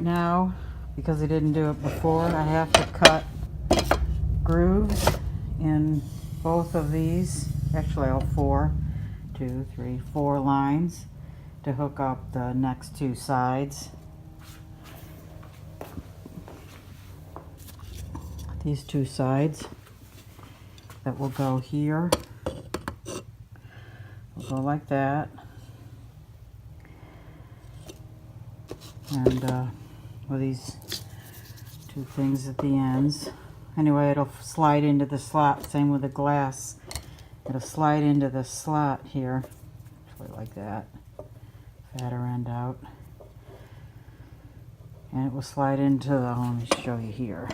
Now, because I didn't do it before, I have to cut grooves in both of these, actually all 4, 2, 3, 4 lines to hook up the next 2 sides. These 2 sides that will go here will go like that, and with these 2 things at the ends. Anyway, it'll slide into the slot. Same with the glass. It'll slide into the slot here, actually like that, fatter end out, and it will slide into the, let me show you here.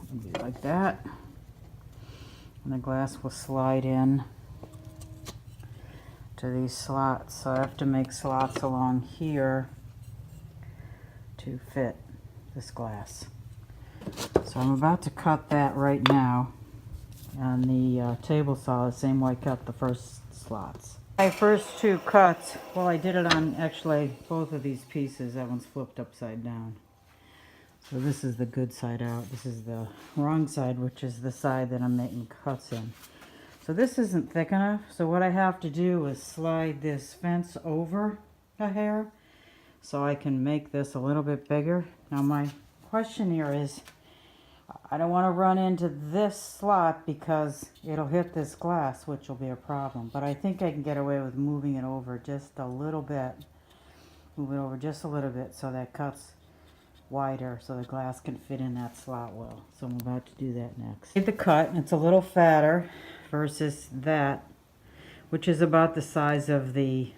It'll be like that, and the glass will slide in to these slots. So I have to make slots along here to fit this glass. So I'm about to cut that right now on the table saw, the same way I cut the first slots. My first 2 cuts, well, I did it on actually both of these pieces. That one's flipped upside down. So this is the good side out. This is the wrong side, which is the side that I'm making cuts in. So this isn't thick enough. So what I have to do is slide this fence over a hair so I can make this a little bit bigger. Now my question here is, I don't want to run into this slot because it'll hit this glass, which will be a problem. But I think I can get away with moving it over just a little bit. Move it over just a little bit so that cuts wider so the glass can fit in that slot well. So I'm about to do that next. Get the cut, and it's a little fatter versus that, which is about the size of the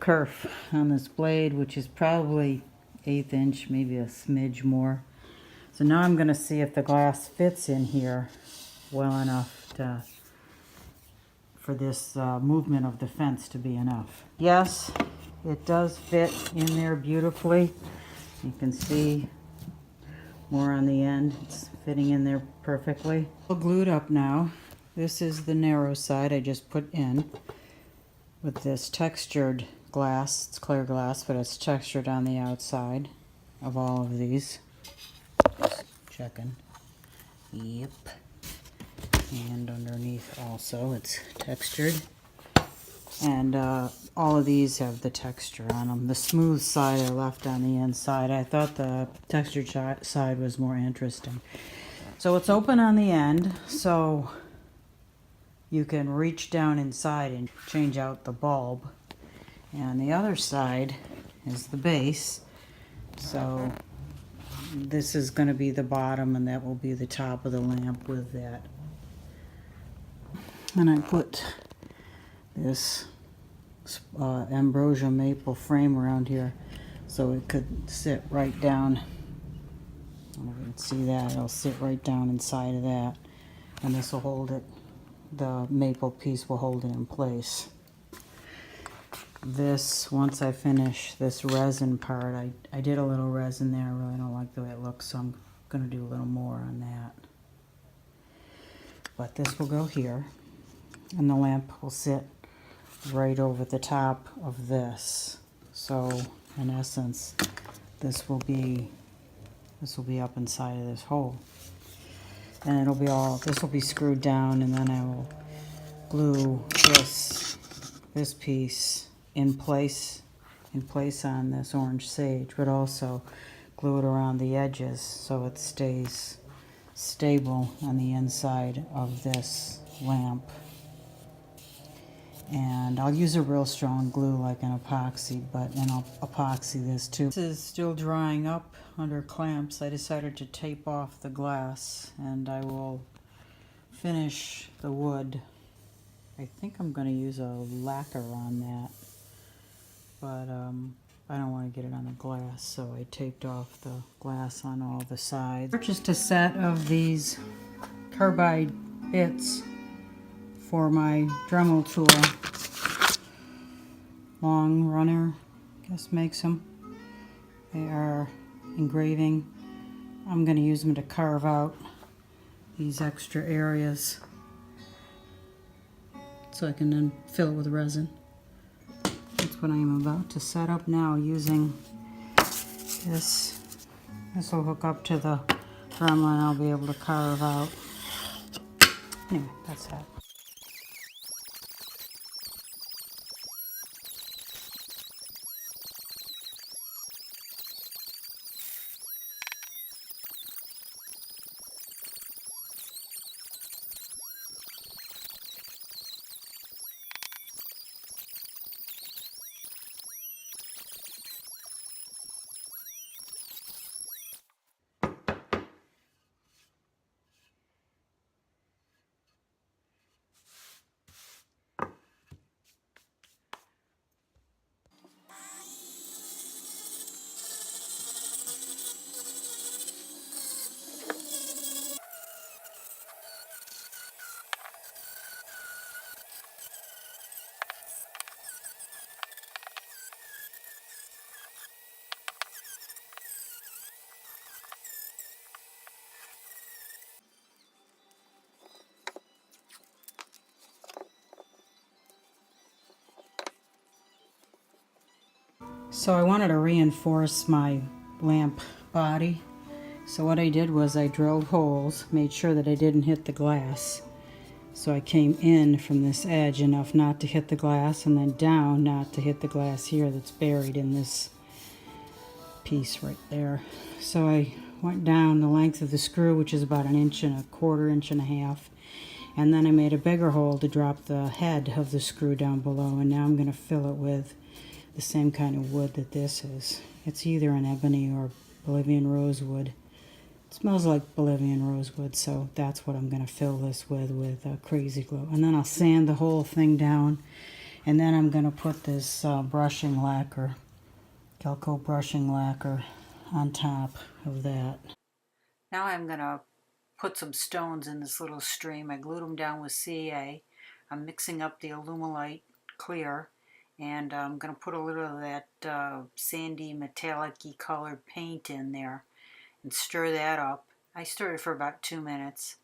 kerf on this blade, which is probably 1/8 inch, maybe a smidge more. So now I'm going to see if the glass fits in here well enough for this movement of the fence to be enough. Yes, it does fit in there beautifully. You can see more on the end. It's fitting in there perfectly. All glued up now. This is the narrow side I just put in with this textured glass. It's clear glass, but it's textured on the outside of all of these. Just checking. Yep. And underneath also it's textured. And all of these have the texture on them. The smooth side I left on the inside. I thought the textured side was more interesting. So it's open on the end, so you can reach down inside and change out the bulb. And the other side is the base. So this is going to be the bottom, and that will be the top of the lamp with that. And I put this ambrosia maple frame around here so it could sit right down. I don't know if you can see that. It'll sit right down inside of that, and this will hold it. The maple piece will hold it in place. This, once I finish this resin part, I did a little resin there. I really don't like the way it looks, so I'm going to do a little more on that. But this will go here, and the lamp will sit right over the top of this. So in essence, this will be up inside of this hole, and it'll be all, this will be screwed down, and then I will glue this piece in place on this orange sage, but also glue it around the edges so it stays stable on the inside of this lamp. And I'll use a real strong glue like an epoxy, and I'll epoxy this too. This is still drying up under clamps. I decided to tape off the glass, and I will finish the wood. I think I'm going to use a lacquer on that, but I don't want to get it on the glass, so I taped off the glass on all the sides. I purchased a set of these carbide bits for my Dremel tool. Long Runner, I guess, makes them. They are engraving. I'm going to use them to carve out these extra areas so I can then fill it with resin. That's what I'm about to set up now, using This will hook up to the Dremel and I'll be able to carve out. Anyway, that's that. So I wanted to reinforce my lamp body. So what I did was I drilled holes, made sure that I didn't hit the glass. So I came in from this edge enough not to hit the glass, and then down not to hit the glass here that's buried in this piece right there. So I went down the length of the screw, which is about 1.25 inches, and then I made a bigger hole to drop the head of the screw down below, and now I'm going to fill it with the same kind of wood that this is. It's either an ebony or Bolivian rosewood. It smells like Bolivian rosewood, so that's what I'm going to fill this with Crazy Glue. And then I'll sand the whole thing down, and then I'm going to put this brushing lacquer, Kelco brushing lacquer, on top of that. Now I'm going to put some stones in this little stream. I glued them down with CA. I'm mixing up the Alumilite clear, and I'm going to put a little of that sandy metallic-y colored paint in there and stir that up. I stir it for about 2 minutes,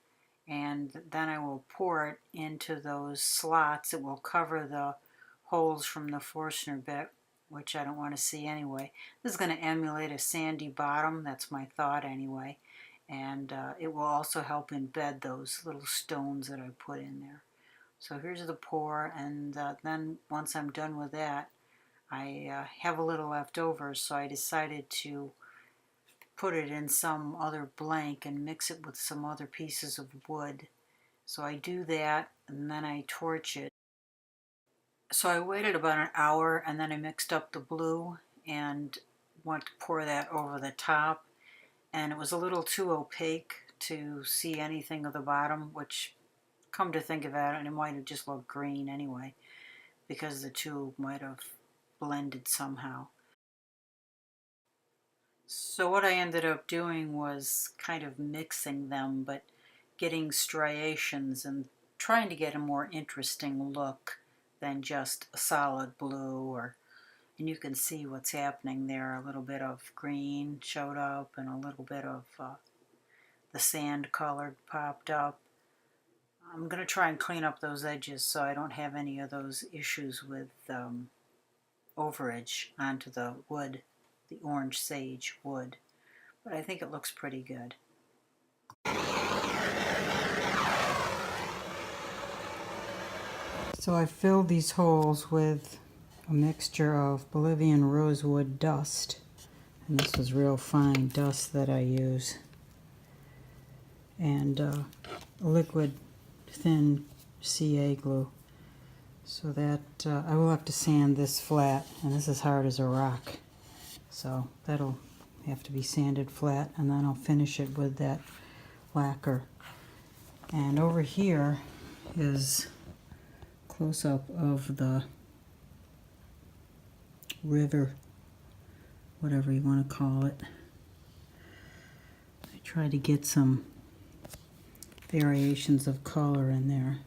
and then I will pour it into those slots. It will cover the holes from the Forstner bit, which I don't want to see anyway. This is going to emulate a sandy bottom. That's my thought anyway. And it will also help embed those little stones that I put in there. So here's the pour, and then once I'm done with that, I have a little left over, so I decided to put it in some other blank and mix it with some other pieces of wood. So I do that, and then I torch it. So I waited about an hour, and then I mixed up the blue and went to pour that over the top, and it was a little too opaque to see anything of the bottom, which, come to think of it, and it might have just looked green anyway, because the two might have blended somehow. So what I ended up doing was kind of mixing them, but getting striations and trying to get a more interesting look than just a solid blue. And you can see what's happening there. A little bit of green showed up, and a little bit of the sand color popped up. I'm going to try and clean up those edges so I don't have any of those issues with overage onto the wood, the orange sage wood. But I think it looks pretty good. So I filled these holes with a mixture of Bolivian rosewood dust, and this was real fine dust that I use, and liquid thin CA glue. So that I will have to sand this flat, and this is hard as a rock, so that'll have to be sanded flat, and then I'll finish it with that lacquer. And over here is close-up of the river, whatever you want to call it. I tried to get some variations of color in there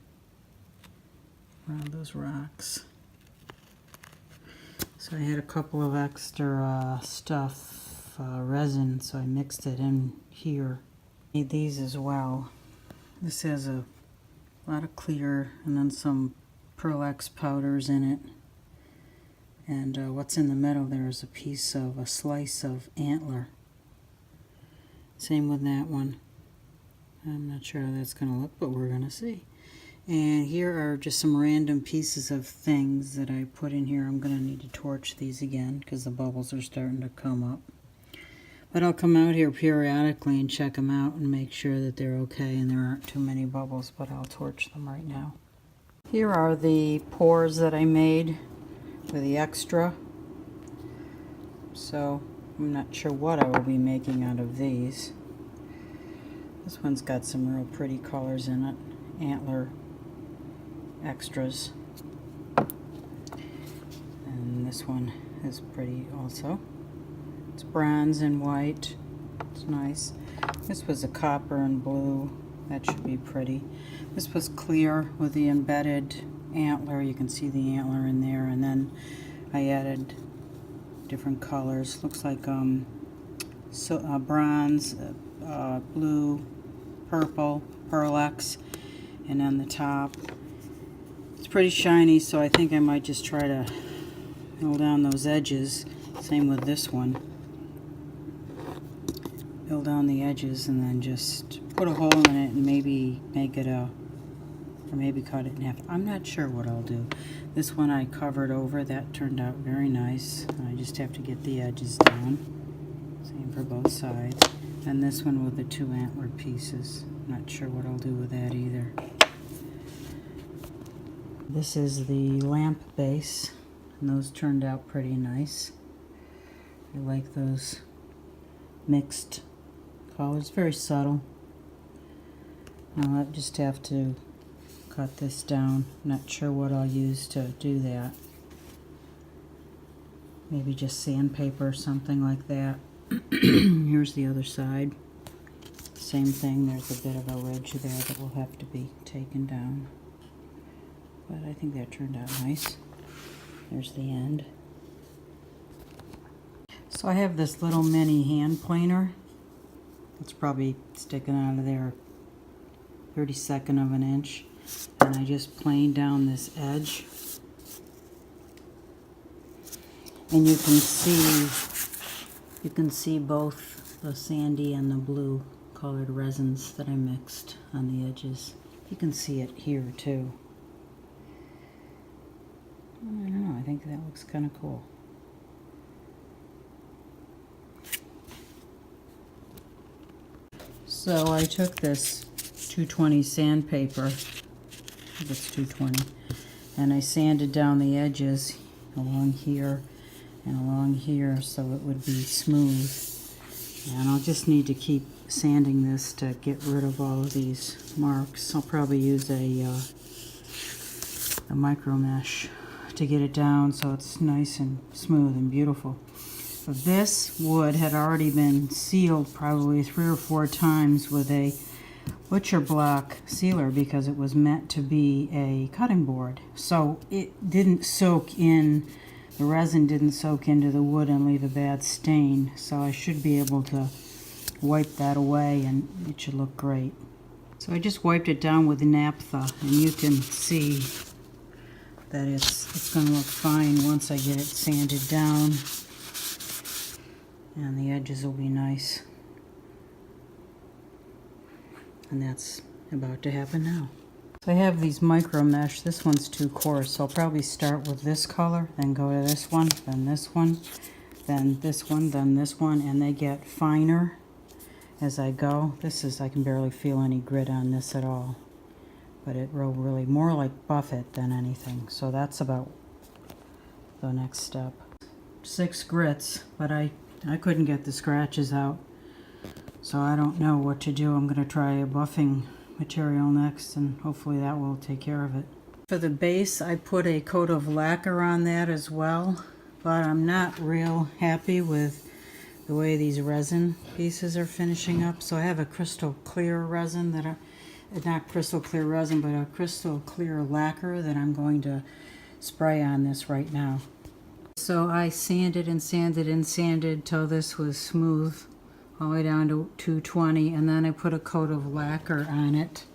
around those rocks. So I had a couple of extra resin, so I mixed it in here. Made these as well. This has a lot of clear and then some Pearl X powders in it. And what's in the middle there is a slice of antler. Same with that one. I'm not sure how that's going to look, but we're going to see. And here are just some random pieces of things that I put in here. I'm going to need to torch these again because the bubbles are starting to come up. But I'll come out here periodically and check them out and make sure that they're okay and there aren't too many bubbles, but I'll torch them right now. Here are the pours that I made with the extra. So I'm not sure what I will be making out of these. This one's got some real pretty colors in it. Antler extras. And this one is pretty also. It's bronze and white. It's nice. This was a copper and blue. That should be pretty. This was clear with the embedded antler. You can see the antler in there. And then I added different colors. Looks like bronze, blue, purple, pearlex, and on the top. It's pretty shiny, so I think I might just try to mill down those edges. Same with this one. Mill down the edges and then just put a hole in it and maybe make it or maybe cut it in half. I'm not sure what I'll do. This one I covered over. That turned out very nice. I just have to get the edges down. Same for both sides. And this one with the two antler pieces. Not sure what I'll do with that either. This is the lamp base, and those turned out pretty nice. I like those mixed colors, very subtle. Now I'll just have to cut this down. Not sure what I'll use to do that. Maybe just sandpaper or something like that. Here's the other side. Same thing, there's a bit of a ridge there that will have to be taken down. But I think that turned out nice. There's the end. So I have this little mini hand planer. It's probably sticking out of there 1/32 of an inch. And I just plane down this edge. And you can see both the sandy and the blue colored resins that I mixed on the edges. You can see it here too. I don't know, I think that looks kind of cool. So I took this 220 sandpaper, I think it's 220, and I sanded down the edges along here and along here so it would be smooth. And I'll just need to keep sanding this to get rid of all of these marks. I'll probably use a micro mesh to get it down so it's nice and smooth and beautiful. But this wood had already been sealed probably 3 or 4 times with a butcher block sealer because it was meant to be a cutting board. So it didn't soak in, the resin didn't soak into the wood and leave a bad stain. So I should be able to wipe that away and it should look great. So I just wiped it down with naphtha and you can see that it's going to look fine once I get it sanded down. And the edges will be nice. And that's about to happen now. So I have these micro mesh. This one's too coarse, so I'll probably start with this color, then go to this one, then this one, then this one, then this one, and they get finer as I go. This is, I can barely feel any grit on this at all. But it will really more like buff it than anything. So that's about the next step. 6 grits, but I couldn't get the scratches out. So I don't know what to do. I'm going to try a buffing material next and hopefully that will take care of it. For the base, I put a coat of lacquer on that as well, but I'm not real happy with the way these resin pieces are finishing up. So I have a crystal clear resin that not crystal clear resin, but a crystal clear lacquer that I'm going to spray on this right now. So I sanded and sanded and sanded till this was smooth, all the way down to 220, and then I put a coat of lacquer on it.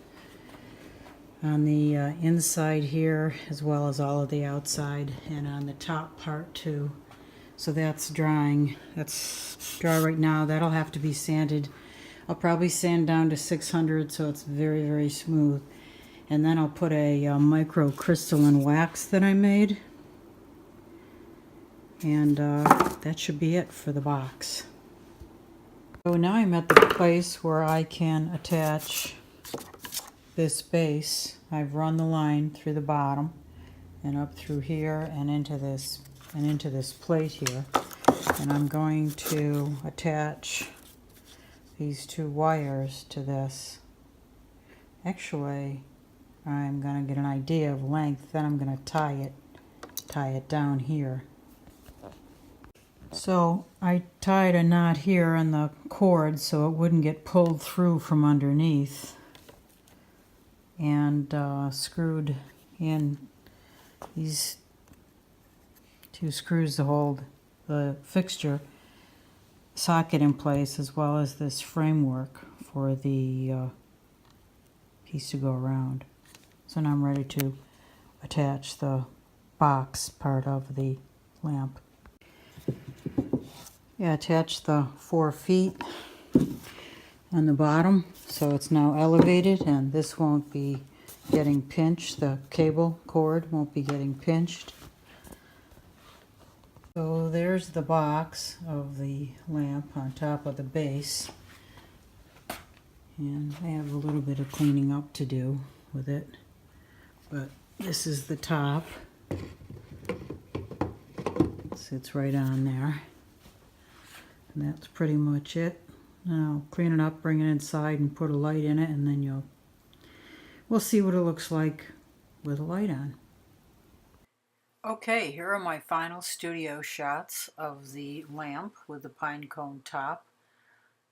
on the inside here, as well as all of the outside, and on the top part too. So that's drying. That's dry right now. That'll have to be sanded. I'll probably sand down to 600 so it's very, very smooth. And then I'll put a micro crystalline wax that I made. And that should be it for the box. So now I'm at the place where I can attach this base. I've run the line through the bottom and up through here and into this plate here. And I'm going to attach these two wires to this. Actually, I'm going to get an idea of length, then I'm going to tie it down here. So I tied a knot here on the cord so it wouldn't get pulled through from underneath, and screwed in these two screws to hold the fixture socket in place, as well as this framework for the piece to go around. So now I'm ready to attach the box part of the lamp. Yeah, attach the 4 feet on the bottom so it's now elevated, and this won't be getting pinched. The cable cord won't be getting pinched. So there's the box of the lamp on top of the base, and I have a little bit of cleaning up to do with it, but this is the top. It sits right on there. And that's pretty much it. Now clean it up, bring it inside, and put a light in it, and then we'll see what it looks like with a light on. Okay, here are my final studio shots of the lamp with the pine cone top.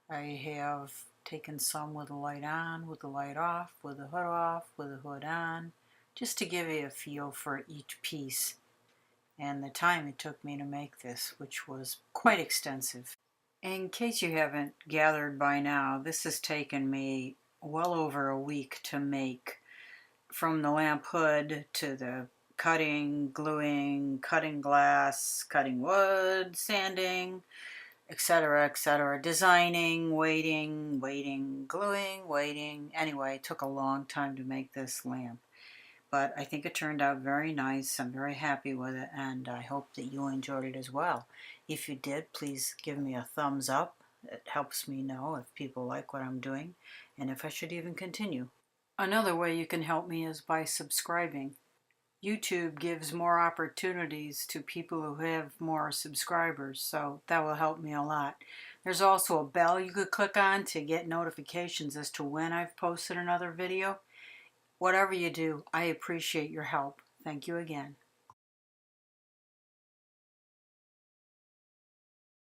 I have taken some with the light on, with the light off, with the hood off, with the hood on, just to give you a feel for each piece and the time it took me to make this, which was quite extensive. In case you haven't gathered by now, this has taken me well over a week to make, from the lamp hood to the cutting, gluing, cutting glass, cutting wood, sanding, etc., designing, waiting, gluing, waiting. Anyway, it took a long time to make this lamp. But I think it turned out very nice. I'm very happy with it, and I hope that you enjoyed it as well. If you did, please give me a thumbs up. It helps me know if people like what I'm doing and if I should even continue. Another way you can help me is by subscribing. YouTube gives more opportunities to people who have more subscribers, so that will help me a lot. There's also a bell you could click on to get notifications as to when I've posted another video. Whatever you do, I appreciate your help. Thank you again.